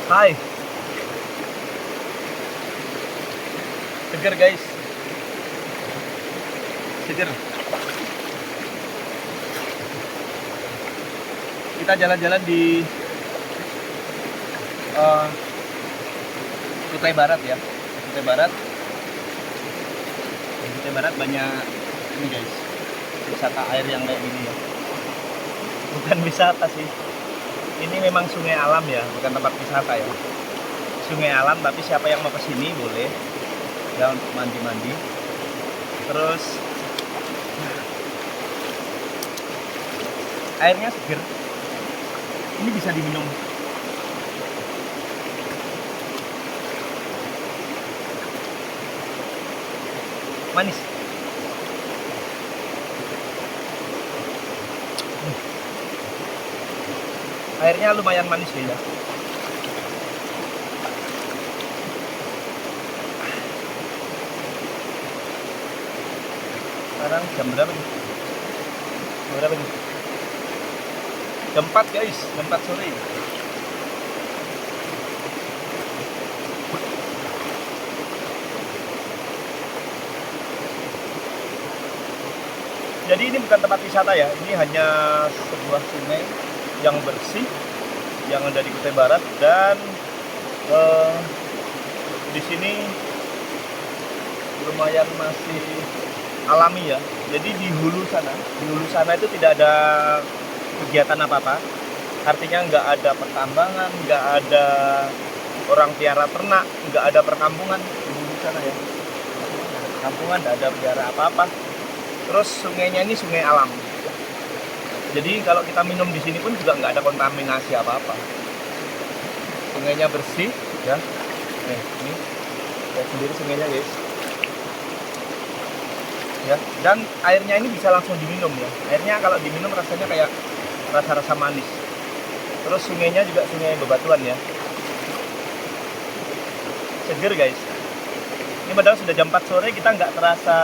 Hai, seger guys, seger. Kita jalan-jalan di Kutai Barat ya. Kutai Barat. Di Kutai Barat banyak ini guys, wisata air yang kayak gini ya. Bukan wisata sih. Ini memang sungai alam ya, bukan tempat wisata ya. Sungai alam, tapi siapa yang mau ke sini boleh ya untuk mandi-mandi. Terus airnya seger. Ini bisa diminum. Manis. Airnya lumayan manis ya. Sekarang jam berapa nih? Jam berapa nih? Jam 4 guys, jam 4 sore. Jadi ini bukan tempat wisata ya, ini hanya sebuah sungai yang bersih yang ada di Kutai Barat, dan di sini lumayan masih alami ya. Jadi di hulu sana itu tidak ada kegiatan apa-apa. Artinya nggak ada pertambangan, nggak ada orang piara ternak, nggak ada perkampungan di hulu sana ya. Nggak ada perkampungan, nggak ada piara apa-apa. Terus sungainya ini sungai alam. Jadi kalau kita minum di sini pun juga nggak ada kontaminasi apa-apa. Sungainya bersih ya. Ini lihat sendiri sungainya guys. Ya, dan airnya ini bisa langsung diminum ya. Airnya kalau diminum rasanya kayak rasa-rasa manis. Terus sungainya juga sungai bebatuan ya. Seger guys. Ini padahal sudah jam 4 sore, kita nggak terasa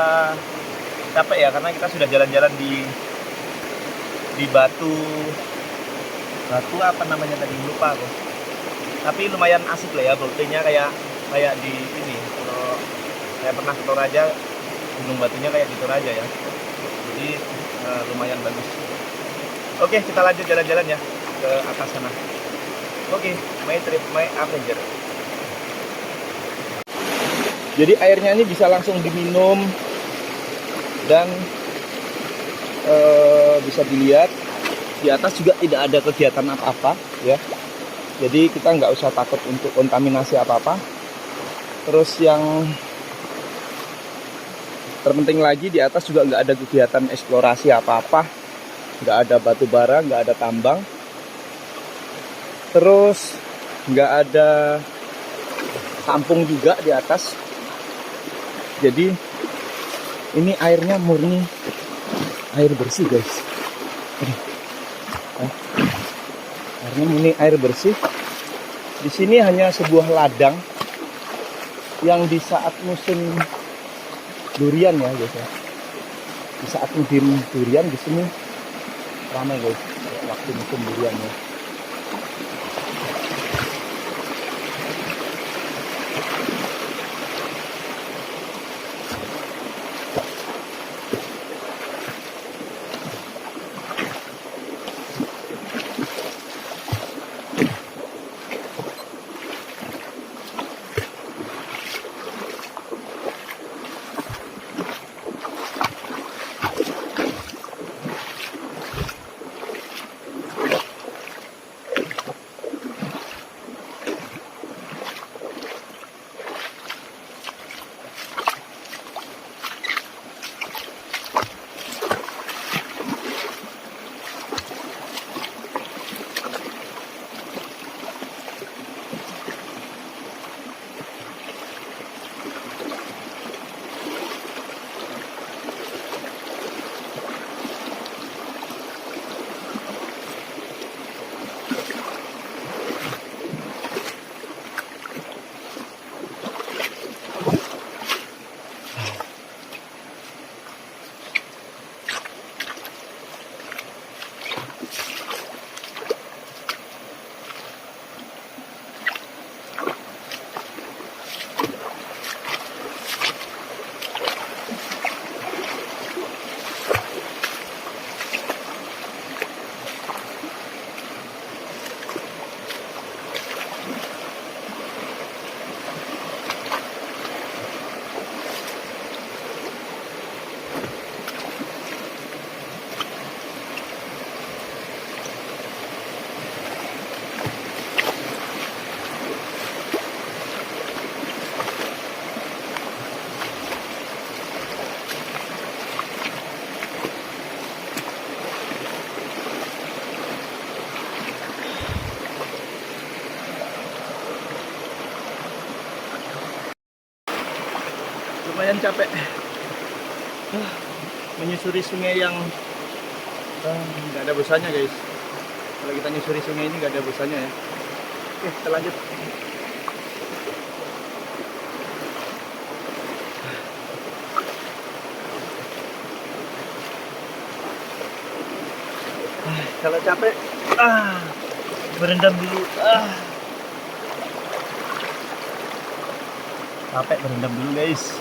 capek ya, karena kita sudah jalan-jalan di batu apa namanya tadi, lupa aku. Tapi lumayan asik lah ya, baunya kayak di ini. Kalau saya pernah ke Toraja, gunung batunya kayak di Toraja ya. Jadi lumayan bagus. Oke, kita lanjut jalan-jalan ya ke atas sana. Oke, my trip, my adventure. Jadi airnya ini bisa langsung diminum dan bisa dilihat di atas juga tidak ada kegiatan apa-apa ya. Jadi kita nggak usah takut untuk kontaminasi apa-apa. Terus yang terpenting lagi, di atas juga nggak ada kegiatan eksplorasi apa-apa, nggak ada batu bara, nggak ada tambang, terus nggak ada kampung juga di atas. Jadi ini airnya murni air bersih guys. Airnya murni air bersih. Di sini hanya sebuah ladang yang di saat musim durian ya guys ya. Di saat musim durian di sini ramai guys, waktu musim durian ya. lumayan capek. Menyusuri sungai yang nggak ada bosannya guys. Kalau kita nyusuri sungai ini nggak ada bosannya ya. Oke, kita lanjut. Kalau capek, berendam dulu. Capek, berendam dulu guys.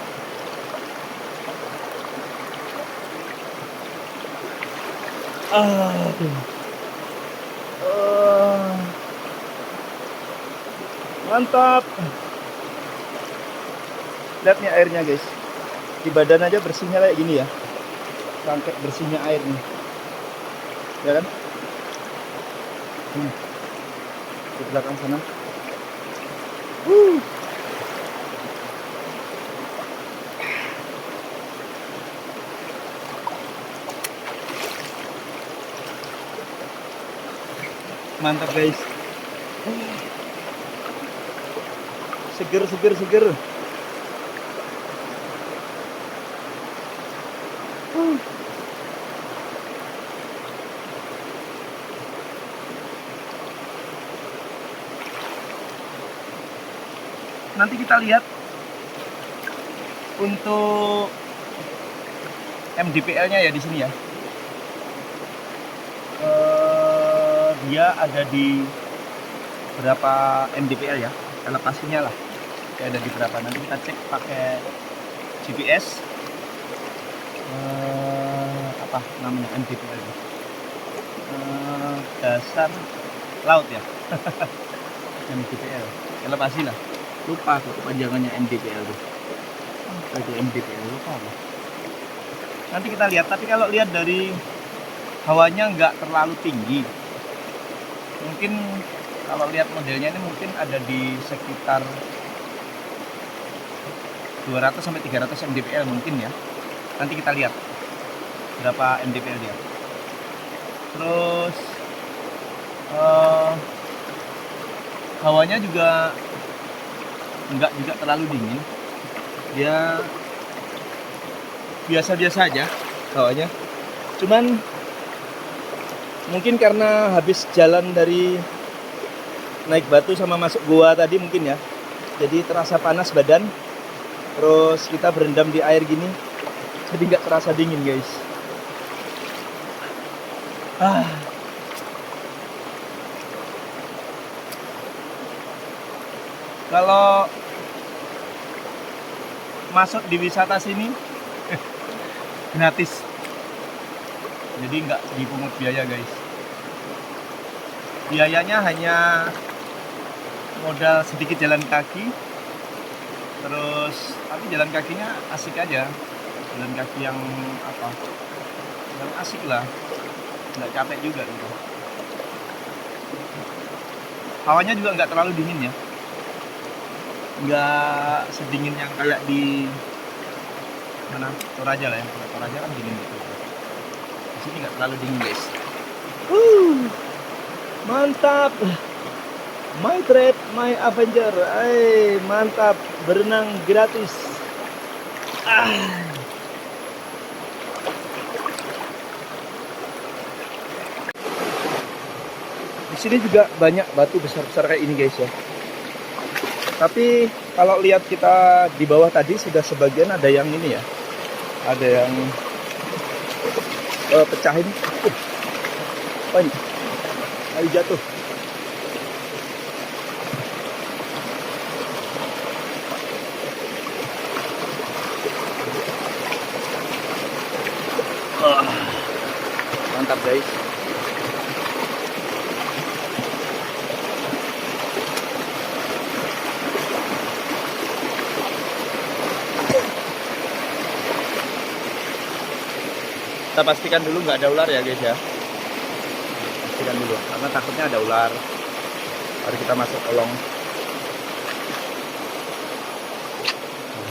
Mantap. Lihat nih airnya guys. Di badan aja bersihnya kayak gini ya. Sampai bersihnya air nih. Ya kan? Di belakang sana. Mantap guys. Seger. Nanti kita lihat untuk MDPL-nya ya di sini ya. Dia ada di berapa MDPL ya, elevasinya lah. Dia ada di berapa, nanti kita cek pakai GPS. Apa namanya MDPL ya? Dasar laut ya. MDPL, elevasi lah. Lupa aku kepanjangannya MDPL tuh. Ada MDPL lupa apa. Nanti kita lihat, tapi kalau lihat dari hawanya nggak terlalu tinggi. Mungkin kalau lihat modelnya ini mungkin ada di sekitar 200 sampai 300 mdpl mungkin ya. Nanti kita lihat berapa mdpl dia. Terus hawanya juga enggak juga terlalu dingin. Dia biasa-biasa aja hawanya. Cuman mungkin karena habis jalan dari naik batu sama masuk gua tadi mungkin ya. Jadi terasa panas badan. Terus kita berendam di air gini. Jadi nggak terasa dingin guys. Kalau masuk di wisata sini gratis. Jadi nggak dipungut biaya guys. Biayanya hanya modal sedikit jalan kaki. Terus tapi jalan kakinya asik aja. Jalan kaki yang apa? Yang asik lah. Nggak capek juga gitu. Hawanya juga nggak terlalu dingin ya. Nggak sedingin yang kayak di mana Toraja lah ya. Toraja kan dingin gitu. Di sini nggak terlalu dingin guys. Mantap. My trip, my adventure. Mantap, berenang gratis. Di sini juga banyak batu besar-besar kayak ini guys ya. Tapi kalau lihat kita di bawah tadi sudah sebagian ada yang ini ya. Ada yang pecahin. Apa ini? Ayo jatuh. Mantap guys. Kita pastikan dulu nggak ada ular ya guys ya. Pastikan dulu karena takutnya ada ular. Baru kita masuk kolong.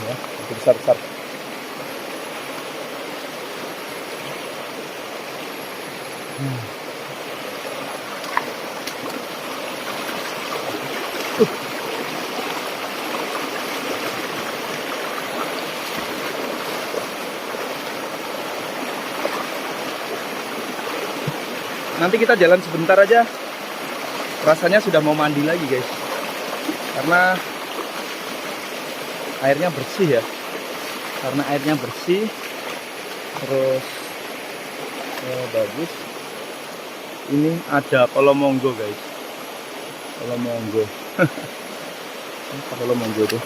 Ya, itu besar-besar. Nanti kita jalan sebentar aja, rasanya sudah mau mandi lagi guys, karena airnya bersih ya. Karena airnya bersih, terus bagus. Ini ada kolomonggo guys, kolomonggo. Apa kolomonggo tuh?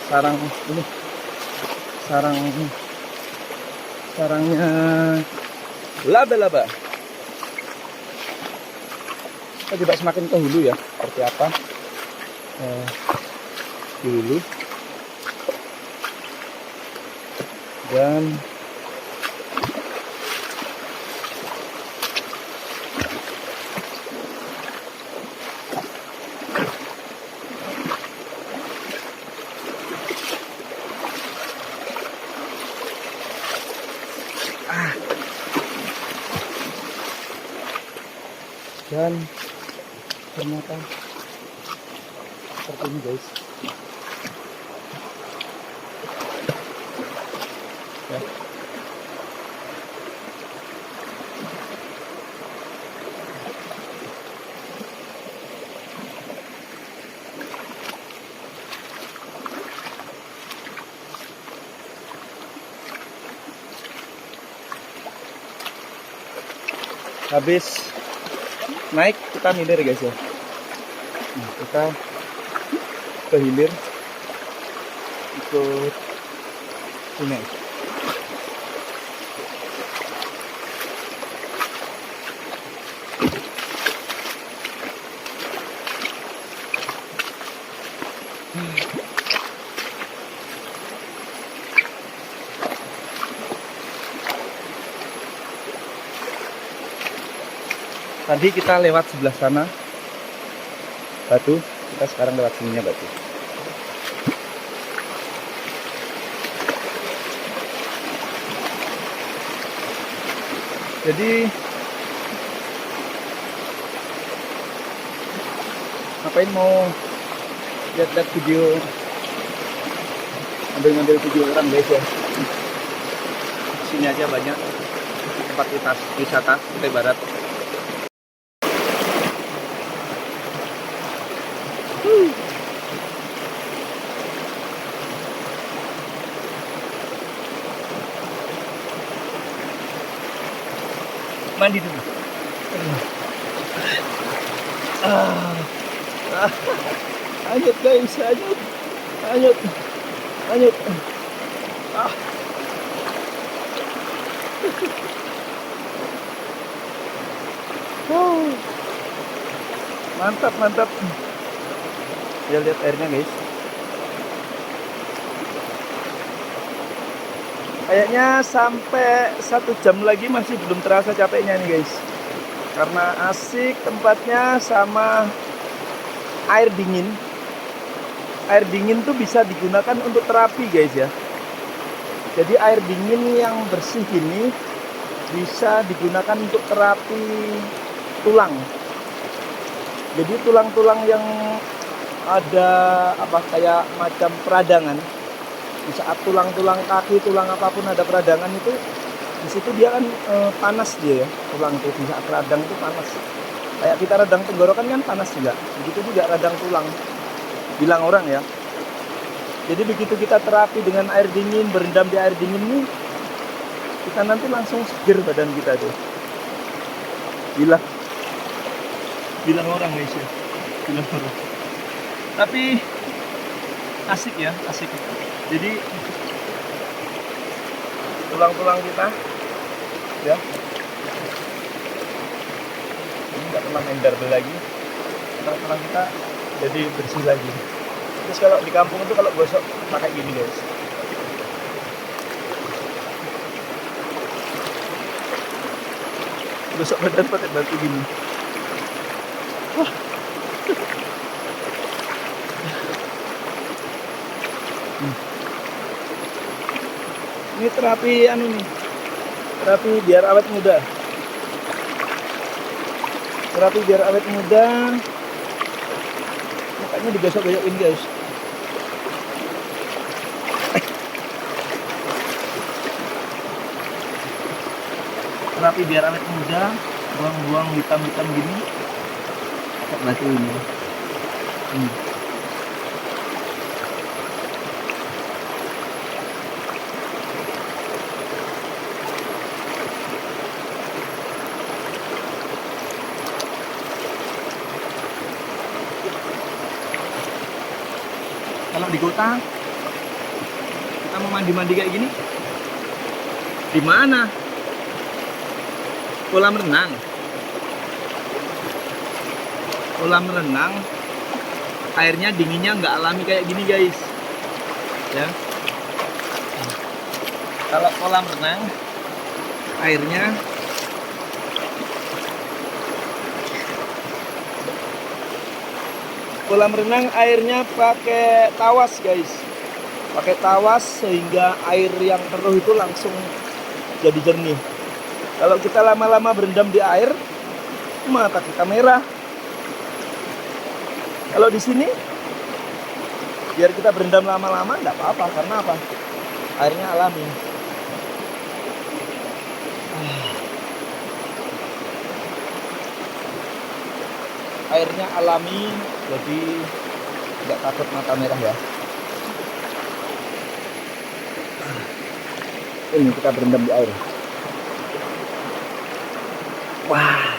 Sarang ini, sarangnya laba-laba. Kita coba semakin ke hulu ya, seperti apa di hulu. Dan ternyata seperti ini guys ya. Habis naik kita milir guys ya. Nah, kita ke hilir ikut sungai. Tadi kita lewat sebelah sana batu, kita sekarang lewat sininya batu. Jadi ngapain mau lihat-lihat video, ambil video orang guys ya. Sini aja banyak tempat wisata Kutai Barat. Mandi dulu. Anyut guys, anyut. Mantap. Ya lihat airnya guys. Kayaknya sampai 1 jam lagi masih belum terasa capeknya nih guys. Karena asik tempatnya sama air dingin. Air dingin tuh bisa digunakan untuk terapi guys ya. Jadi air dingin yang bersih ini bisa digunakan untuk terapi tulang. Jadi tulang-tulang yang ada kayak macam peradangan. Di saat tulang-tulang kaki, tulang apapun ada peradangan itu, di situ dia kan panas dia ya, tulang itu di saat radang itu panas. Kayak kita radang tenggorokan kan panas juga, begitu juga radang tulang, bilang orang ya. Jadi begitu kita terapi dengan air dingin, berendam di air dingin ini, kita nanti langsung seger badan kita tuh. Bilang orang guys ya, bilang orang. Tapi asik ya, asik. Jadi tulang-tulang kita ya ini nggak pernah mendar lagi, tulang-tulang kita jadi bersih lagi. Terus kalau di kampung itu kalau gosok pakai gini guys, gosok badan pakai batu gini. Wah. Ini terapi terapi biar awet muda. Makanya digosok-gosokin guys. Terapi biar awet muda, buang-buang hitam-hitam gini pakai batu ini. Kalau di kota kita mau mandi-mandi kayak gini, di mana? Kolam renang. Kolam renang, airnya dinginnya nggak alami kayak gini guys. Ya. Kalau kolam renang, airnya pakai tawas guys, pakai tawas sehingga air yang keruh itu langsung jadi jernih. Kalau kita lama-lama berendam di air, mata kita merah. Kalau di sini, biar kita berendam lama-lama nggak apa-apa, karena apa? Airnya alami. Airnya alami, jadi nggak takut mata merah ya. Ini kita berendam di air. Wah.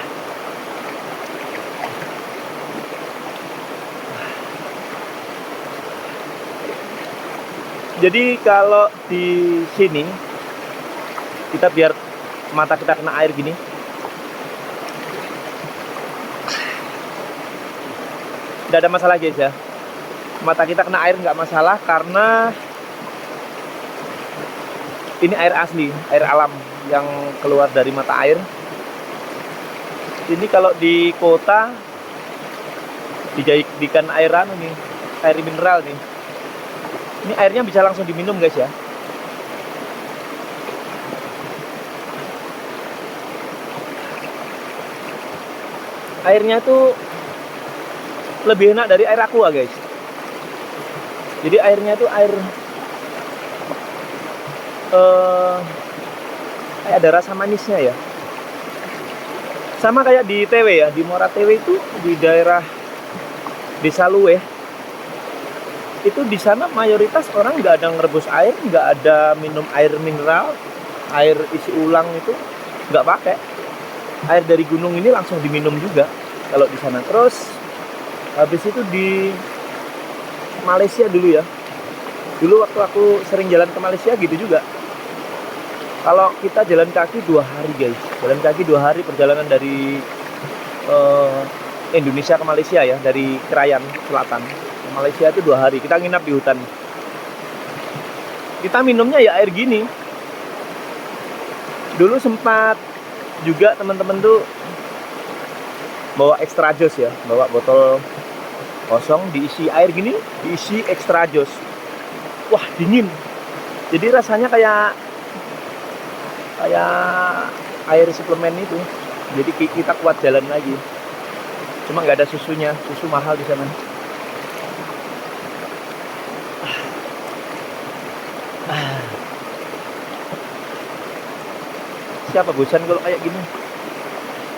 Jadi kalau di sini kita biar mata kita kena air gini, tidak ada masalah guys ya. Mata kita kena air nggak masalah, karena ini air asli, air alam yang keluar dari mata air. Ini kalau di kota dijadikan air nih, air mineral nih. Ini airnya bisa langsung diminum guys ya. Airnya tuh lebih enak dari air aqua guys. Jadi airnya tuh air kayak ada rasa manisnya ya. Sama kayak di TW ya, di Muara TW itu di daerah Desa Luweh. Itu di sana mayoritas orang nggak ada ngerebus air, nggak ada minum air mineral, air isi ulang itu nggak pakai. Air dari gunung ini langsung diminum juga kalau di sana. Terus habis itu di Malaysia dulu ya. Dulu waktu aku sering jalan ke Malaysia gitu juga. Kalau kita jalan kaki 2 hari guys, jalan kaki 2 hari perjalanan dari Indonesia ke Malaysia ya, dari Krayan Selatan ke Malaysia itu 2 hari. Kita nginap di hutan. Kita minumnya ya air gini. Dulu sempat juga teman-teman tuh bawa extra jos ya, bawa botol kosong diisi air gini, diisi extra jos. Wah dingin. Jadi rasanya kayak air suplemen itu. Jadi kita kuat jalan lagi. Cuma nggak ada susunya, susu mahal di sana. Siapa bosan kalau kayak gini?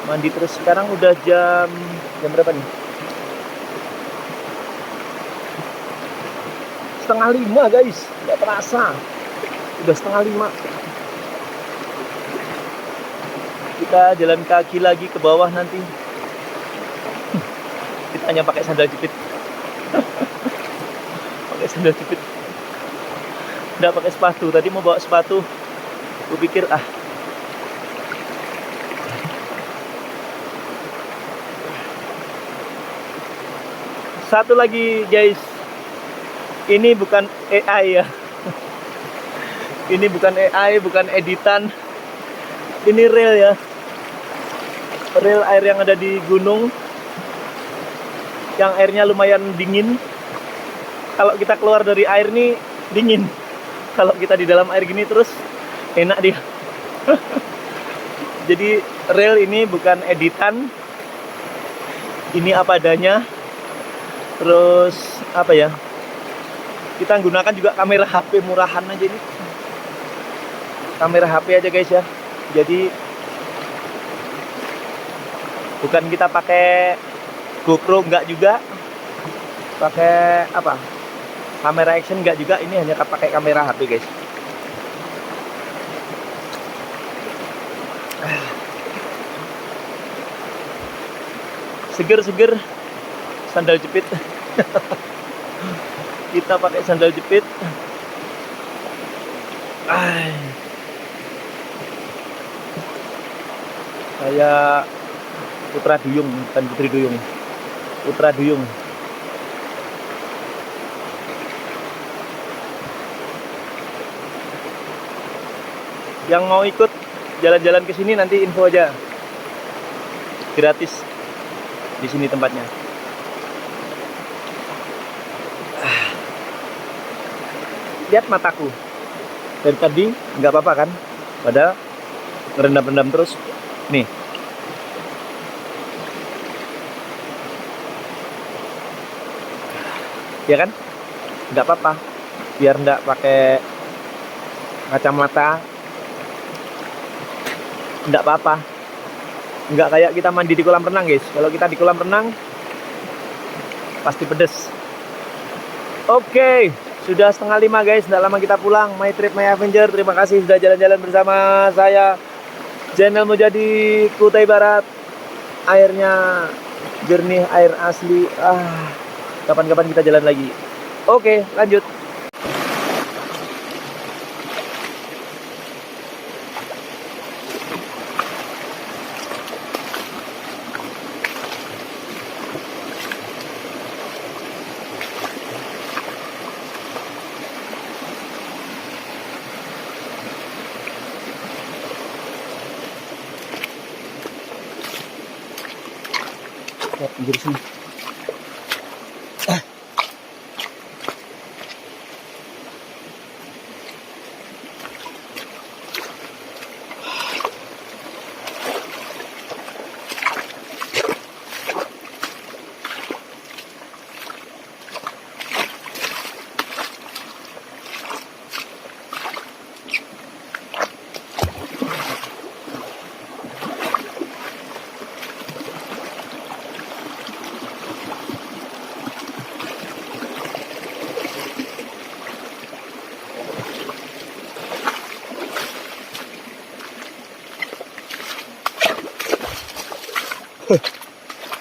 Mandi terus. Sekarang udah jam berapa nih? 4:30 guys, nggak terasa. Udah 4:30. Kita jalan kaki lagi ke bawah nanti. Kita hanya pakai sandal jepit. Pakai sandal jepit. Nggak pakai sepatu. Tadi mau bawa sepatu. Gue pikir satu lagi guys, ini bukan AI ya. Ini bukan AI, bukan editan. Ini real ya. Real air yang ada di gunung, yang airnya lumayan dingin. Kalau kita keluar dari air nih dingin. Kalau kita di dalam air gini terus enak dia. Jadi real, ini bukan editan. Ini apa adanya. Terus apa ya? Kita gunakan juga kamera HP murahan aja ini. Kamera HP aja guys ya. Jadi Bukan kita pakai GoPro, enggak juga. Pakai apa? Kamera action enggak juga. Ini hanya pakai kamera HP, guys. Seger-seger sandal jepit. Kita pakai sandal jepit. Saya Putra Duyung, bukan Putri Duyung. Putra Duyung. Yang mau ikut jalan-jalan ke sini nanti info aja. Gratis. Di sini tempatnya. Lihat mataku. Dari tadi nggak apa-apa kan? Padahal ngerendam-rendam terus. Nih. Ya kan? Nggak apa-apa. Biar nggak pakai kacamata. Nggak apa-apa. Nggak kayak kita mandi di kolam renang, guys. Kalau kita di kolam renang pasti pedes. Oke, sudah 4:30, guys. Nggak lama kita pulang. My Trip My Adventure. Terima kasih sudah jalan-jalan bersama saya. Channel Mujadi Kutai Barat. Airnya jernih, air asli. Kapan-kapan kita jalan lagi. Oke, lanjut. Lihat pinggir sini.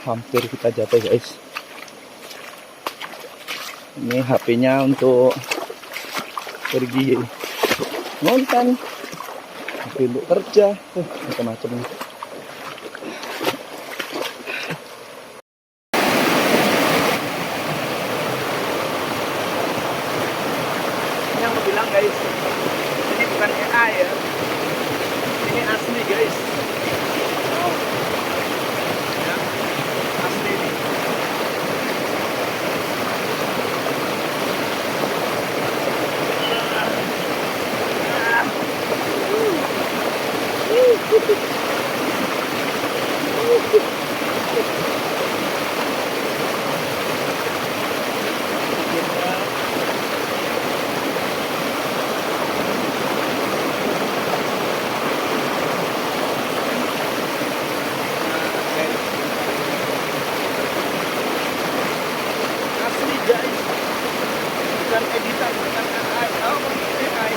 Hampir kita jatuh, guys. Ini HP-nya untuk pergi nonton, HP untuk kerja, macam-macam. Yang aku bilang, guys, ini bukan AI ya, ini asli, guys. Bukan editan, bukan AI. Oh, AI.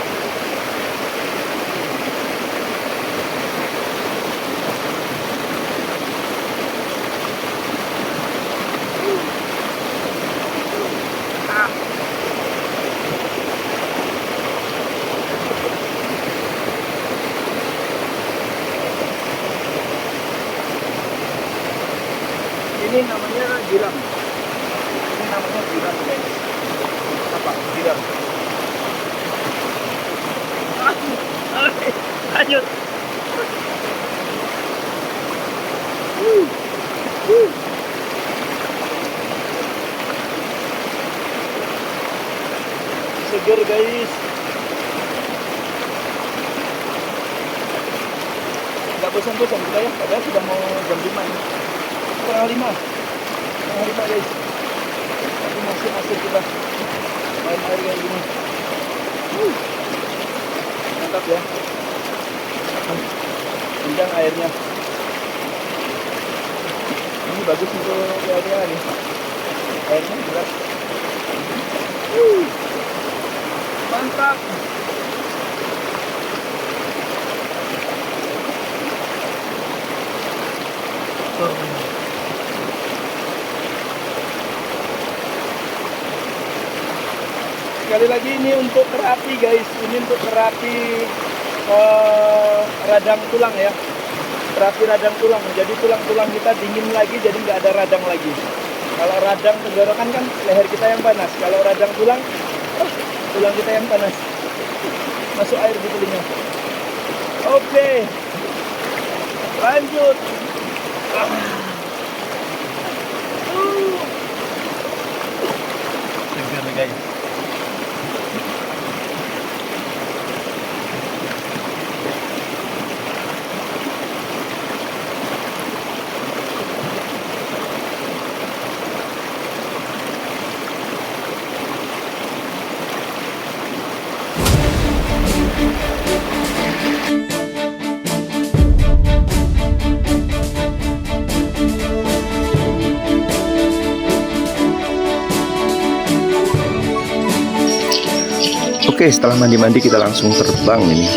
Ini namanya giram. Ini namanya giram, guys. Apa? Giram. Lanjut. Seger, guys. Nggak bosan-bosan kita ya, padahal sudah mau jam 5 nih. Setengah 5, guys. Tapi masih asik kita main air kayak gini. Mantap ya. Panjang airnya. ini bagus untuk PLTA nih. Airnya berat. Mantap. Sekali lagi ini untuk terapi guys, ini untuk terapi radang tulang ya, terapi radang tulang. Jadi tulang-tulang kita dingin lagi, jadi nggak ada radang lagi. Kalau radang tenggorokan kan leher kita yang panas, kalau radang tulang, tulang kita yang panas. Masuk air di telinga. Oke, lanjut. Segar nih guys. Oke, setelah mandi-mandi kita langsung terbang ini.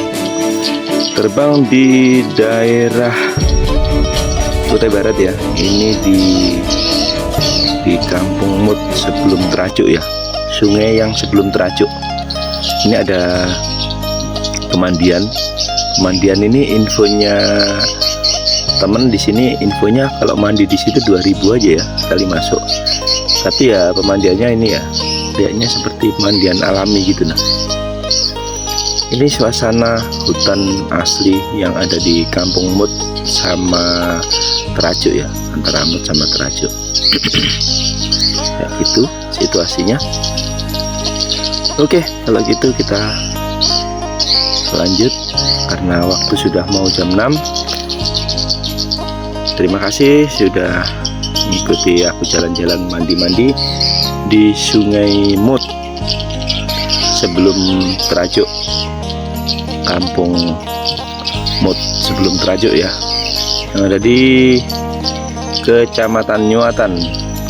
Terbang di daerah Kutai Barat ya. Ini di Kampung Mut sebelum Terajuk ya. Sungai yang sebelum Terajuk. Ini ada pemandian. Pemandian ini infonya temen di sini, infonya kalau mandi di situ 2000 aja ya sekali masuk. Tapi ya pemandiannya ini ya kayaknya seperti pemandian alami gitu nah. Ini suasana hutan asli yang ada di Kampung Mut sama Terajuk ya, antara Mut sama Terajuk. Ya gitu situasinya. Oke, kalau gitu kita lanjut karena waktu sudah mau jam 6. Terima kasih sudah mengikuti aku jalan-jalan mandi-mandi di Sungai Mut sebelum Terajuk, Kampung Mut sebelum Terajuk ya, yang ada di Kecamatan Nyuatan,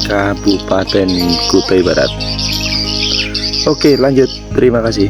Kabupaten Kutai Barat. Oke, lanjut. Terima kasih.